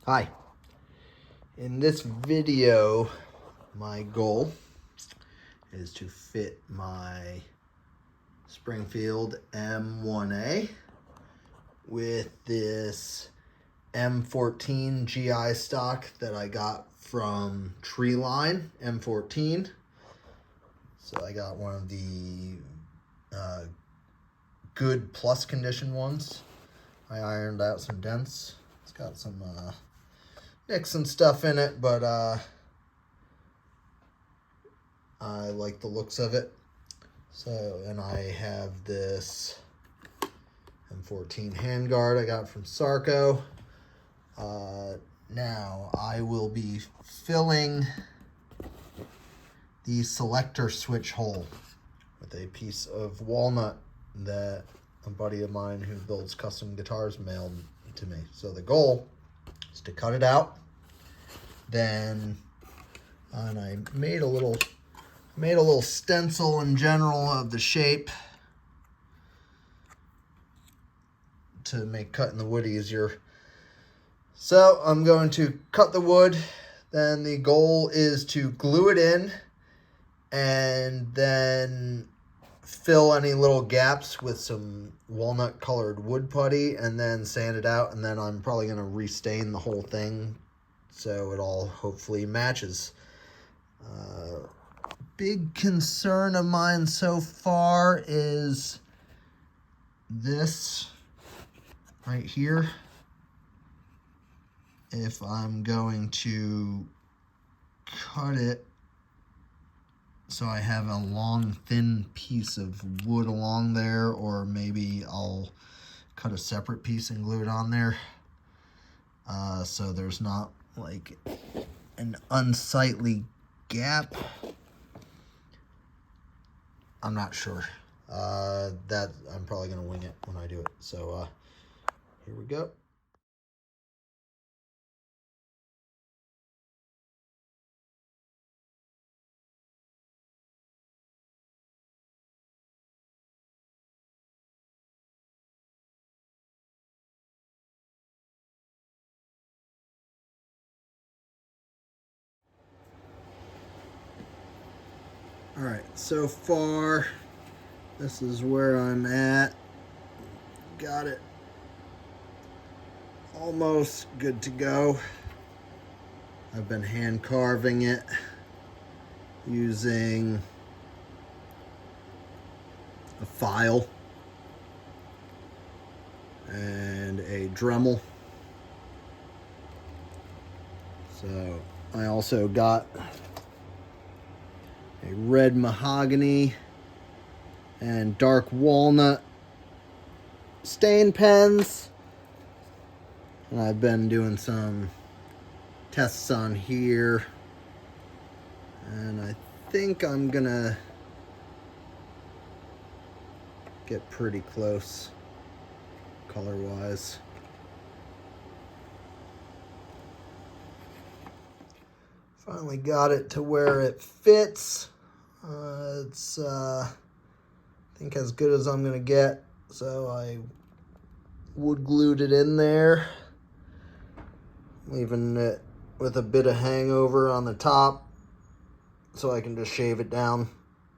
Hi. In this video, my goal is to fit my Springfield M1A with this M14 GI stock that I got from Treeline M14. So I got one of the good plus condition ones. I ironed out some dents. It's got some nicks and stuff in it, but I like the looks of it. So, and I have this M14 handguard I got from Sarco. Now I will be filling the selector switch hole with a piece of walnut that a buddy of mine who builds custom guitars mailed to me. So the goal is to cut it out. Then, and I made a little stencil in general of the shape to make cutting the wood easier. So I'm going to cut the wood. Then the goal is to glue it in and then fill any little gaps with some walnut colored wood putty and then sand it out. And then I'm probably going to restain the whole thing so it all hopefully matches. Big concern of mine so far is this right here. If I'm going to cut it so I have a long thin piece of wood along there, or maybe I'll cut a separate piece and glue it on there so there's not like an unsightly gap. I'm not sure. That I'm probably gonna wing it when I do it. So here we go. All right, so far this is where I'm at. Got it almost good to go. I've been hand carving it using a file and a Dremel. So I also got a red mahogany and dark walnut stain pens. And I've been doing some tests on here. And I think I'm gonna get pretty close color-wise. Finally got it to where it fits. It's I think as good as I'm gonna get. So I wood glued it in there, leaving it with a bit of hangover on the top so I can just shave it down.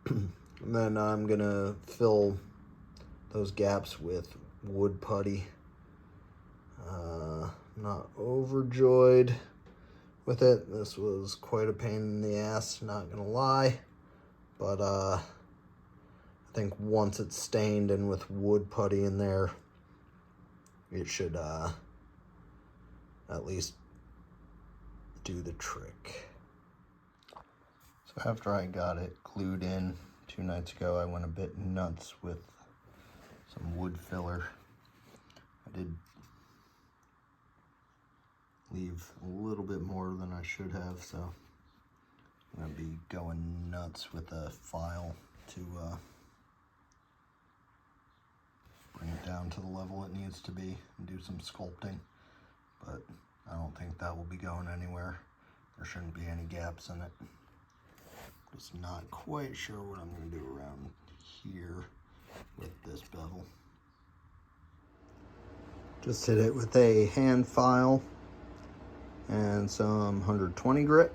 And then I'm gonna fill those gaps with wood putty. Not overjoyed with it. This was quite a pain in the ass, not gonna lie. But I think once it's stained and with wood putty in there, it should at least do the trick. So after I got it glued in 2 nights ago, I went a bit nuts with some wood filler. I did leave a little bit more than I should have, so I'm gonna be going nuts with a file to bring it down to the level it needs to be and do some sculpting. But I don't think that will be going anywhere. There shouldn't be any gaps in it. Just not quite sure what I'm gonna do around here with this bevel. Just hit it with a hand file and some 120 grit.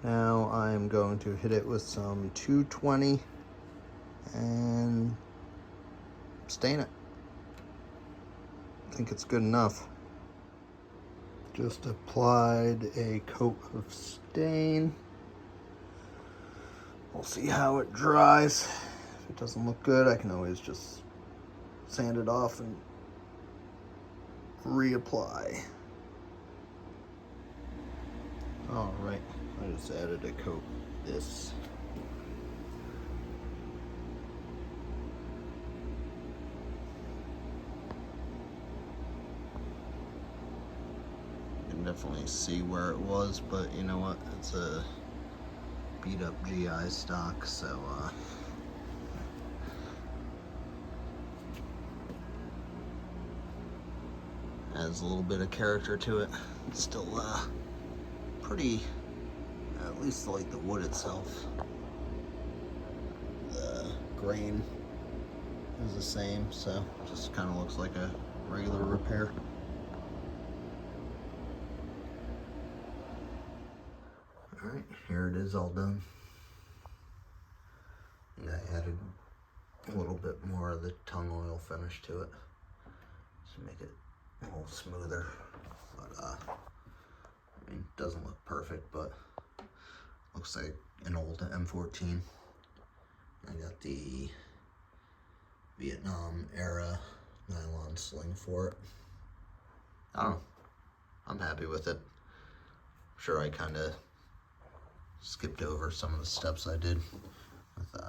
Now I'm going to hit it with some 220 and stain it. I think it's good enough. Just applied a coat of stain. We'll see how it dries. If it doesn't look good, I can always just sand it off and reapply. All right, I just added a coat of this. You can definitely see where it was, but you know what? It's a beat up GI stock, so adds a little bit of character to it. It's still pretty, at least like the wood itself. The grain is the same, so just kind of looks like a regular repair. Alright, here it is all done. And I added a little bit more of the tung oil finish to it to make it a little smoother. But I mean, it doesn't look perfect, but looks like an old M-14. I got the Vietnam era nylon sling for it. I don't know. I'm happy with it. I'm sure I kind of skipped over some of the steps I did with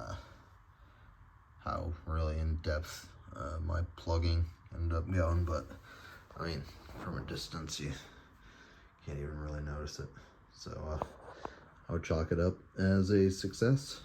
how really in depth my plugging ended up going, but I mean, from a distance you can't even really notice it. So I would chalk it up as a success.